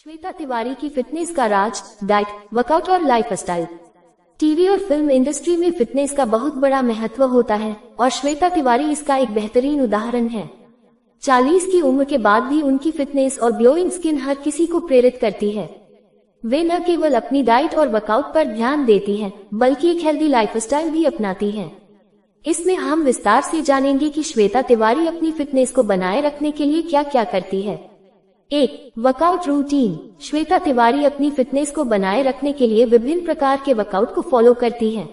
श्वेता तिवारी की फिटनेस का राज, diet, workout और लाइफस्टाइल। टीवी और फिल्म इंडस्ट्री में फिटनेस का बहुत बड़ा महत्व होता है और श्वेता तिवारी इसका एक बेहतरीन उदाहरण है। 40 की उम्र के बाद भी उनकी फिटनेस और ग्लोइंग स्किन हर किसी को प्रेरित करती है। वे न केवल अपनी डाइट और वर्कआउट पर ध्यान देती हैं, बल्कि एक हेल्दी लाइफस्टाइल भी अपनाती हैं। इसमें हम विस्तार से जानेंगे कि श्वेता तिवारी अपनी फिटनेस को बनाए रखने के लिए क्या क्या करती है। 1. Workout routine. श्वेता तिवारी अपनी फिटनेस को बनाए रखने के लिए विभिन्न प्रकार के वर्कआउट को फॉलो करती हैं।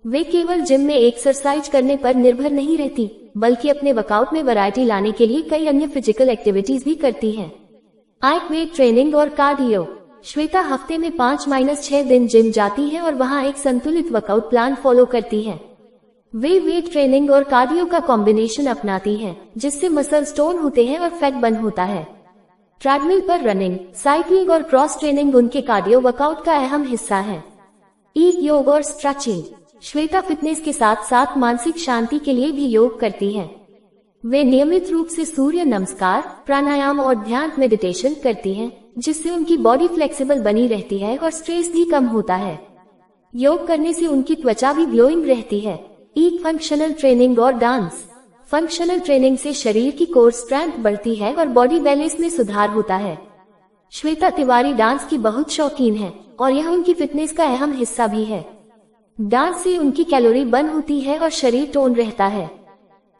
वे केवल जिम में एक्सरसाइज करने पर निर्भर नहीं रहती, बल्कि अपने वर्कआउट में वैरायटी लाने के लिए कई अन्य फिजिकल एक्टिविटीज भी करती हैं। वेट ट्रेनिंग और कार्डियो। श्वेता हफ्ते में 5-6 दिन जिम जाती है और वहां एक संतुलित वर्कआउट प्लान फॉलो करती है। वे वेट ट्रेनिंग और कार्डियो का कॉम्बिनेशन अपनाती हैं, जिससे मसल टोन होते हैं और फैट बर्न होता है। ट्रेडमिल पर रनिंग, साइकिलिंग और क्रॉस ट्रेनिंग उनके कार्डियो वर्कआउट का अहम हिस्सा है। योग और स्ट्रेचिंग। श्वेता फिटनेस के साथ साथ मानसिक शांति के लिए भी योग करती हैं। वे नियमित रूप से सूर्य नमस्कार, प्राणायाम और ध्यान मेडिटेशन करती हैं, जिससे उनकी बॉडी फ्लेक्सिबल बनी रहती है और स्ट्रेस भी कम होता है। योग करने से उनकी त्वचा भी ग्लोइंग रहती है। फंक्शनल ट्रेनिंग और डांस। फंक्शनल ट्रेनिंग से शरीर की कोर स्ट्रेंथ बढ़ती है और बॉडी बैलेंस में सुधार होता है। श्वेता तिवारी डांस की बहुत शौकीन है और यह उनकी फिटनेस का अहम हिस्सा भी है। डांस से उनकी कैलोरी बर्न होती है और शरीर टोन रहता है।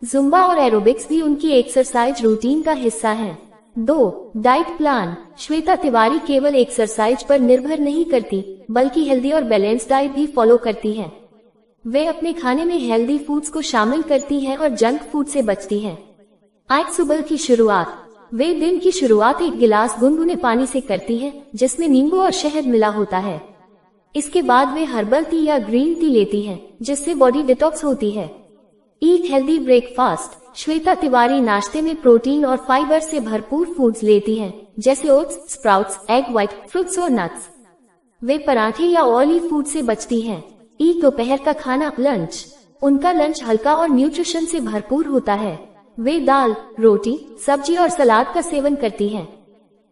जुम्बा और एरोबिक्स भी उनकी एक्सरसाइज रूटीन का हिस्सा है। 2. Diet plan. श्वेता तिवारी केवल एक्सरसाइज पर निर्भर नहीं करती, बल्कि हेल्दी और बैलेंस डाइट भी फॉलो करती है। वे अपने खाने में हेल्दी फूड्स को शामिल करती हैं और जंक फूड से बचती हैं। सुबह की शुरुआत। वे दिन की शुरुआत एक गिलास गुनगुने पानी से करती हैं, जिसमें नींबू और शहद मिला होता है। इसके बाद वे हर्बल टी या ग्रीन टी लेती हैं, जिससे बॉडी डिटॉक्स होती है। Healthy breakfast. श्वेता तिवारी नाश्ते में प्रोटीन और फाइबर से भरपूर फूड्स लेती हैं, जैसे oats, sprouts, egg white, fruits और नट्स। वे पराठे या ऑयली फूड से बचती हैं। दोपहर का खाना, लंच। उनका लंच हल्का और न्यूट्रिशन से भरपूर होता है। वे दाल, रोटी, सब्जी और सलाद का सेवन करती हैं।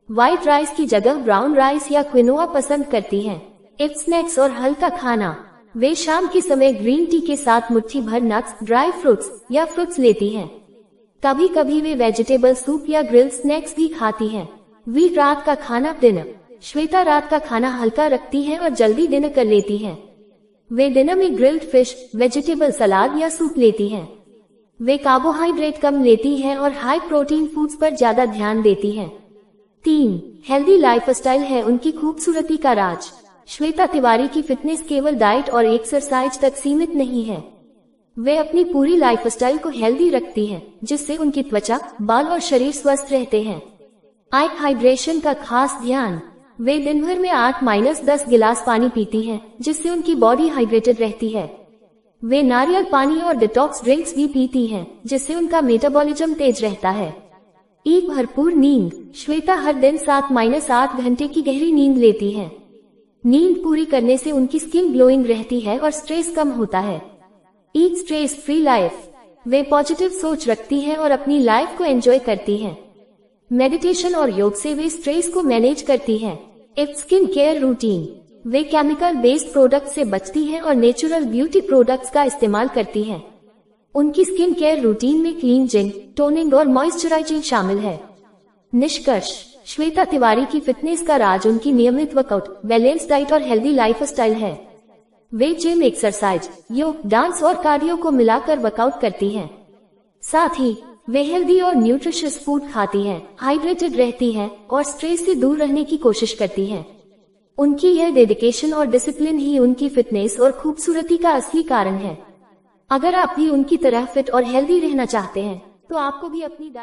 व्हाइट राइस की जगह ब्राउन राइस या क्विनोआ पसंद करती हैं। स्नैक्स और हल्का खाना। वे शाम के समय ग्रीन टी के साथ मुट्ठी भर नट्स, ड्राई फ्रूट्स या फ्रूट्स लेती हैं। कभी कभी वे वेजिटेबल सूप या ग्रिल स्नैक्स भी खाती हैं। रात का खाना, डिनर। श्वेता रात का खाना हल्का रखती है और जल्दी डिनर कर लेती है। वे डिनर में ग्रिल्ड फिश, वेजिटेबल सलाद या सूप लेती हैं। वे कार्बोहाइड्रेट कम लेती हैं और हाई प्रोटीन फूड्स पर ज्यादा ध्यान देती हैं। 3. हेल्दी लाइफस्टाइल है उनकी खूबसूरती का राज। श्वेता तिवारी की फिटनेस केवल डाइट और एक्सरसाइज तक सीमित नहीं है। वे अपनी पूरी लाइफस्टाइल को हेल्दी रखती हैं, जिससे उनकी त्वचा, बाल और शरीर स्वस्थ रहते हैं। हाइड्रेशन का खास ध्यान। वे दिन भर में 8-10 गिलास पानी पीती हैं, जिससे उनकी बॉडी हाइड्रेटेड रहती है। वे नारियल पानी और डिटॉक्स ड्रिंक्स भी पीती हैं, जिससे उनका मेटाबॉलिज्म तेज रहता है। भरपूर नींद। श्वेता हर दिन 7-8 घंटे की गहरी नींद लेती हैं। नींद पूरी करने से उनकी स्किन ग्लोइंग रहती है और स्ट्रेस कम होता है। Stress free life. वे पॉजिटिव सोच रखती हैं और अपनी लाइफ को एंजॉय करती हैं। मेडिटेशन और योग से वे स्ट्रेस को मैनेज करती हैं। Skin care routine. वे केमिकल बेस्ड प्रोडक्ट से बचती हैं और नेचुरल ब्यूटी प्रोडक्ट्स का इस्तेमाल करती हैं। उनकी स्किन केयर रूटीन में क्लींजिंग, टोनिंग और मॉइस्चराइजिंग शामिल है। निष्कर्ष। श्वेता तिवारी की फिटनेस का राज उनकी नियमित वर्कआउट, बैलेंस डाइट और हेल्दी लाइफस्टाइल है। वे जिम, एक्सरसाइज, योग, डांस और कार्डियो को मिलाकर वर्कआउट करती हैं। साथ ही वे हेल्दी और न्यूट्रिशियस फूड खाती हैं, हाइड्रेटेड रहती हैं और स्ट्रेस से दूर रहने की कोशिश करती हैं। उनकी यह डेडिकेशन और डिसिप्लिन ही उनकी फिटनेस और खूबसूरती का असली कारण है। अगर आप भी उनकी तरह फिट और हेल्दी रहना चाहते हैं, तो आपको भी अपनी डाइट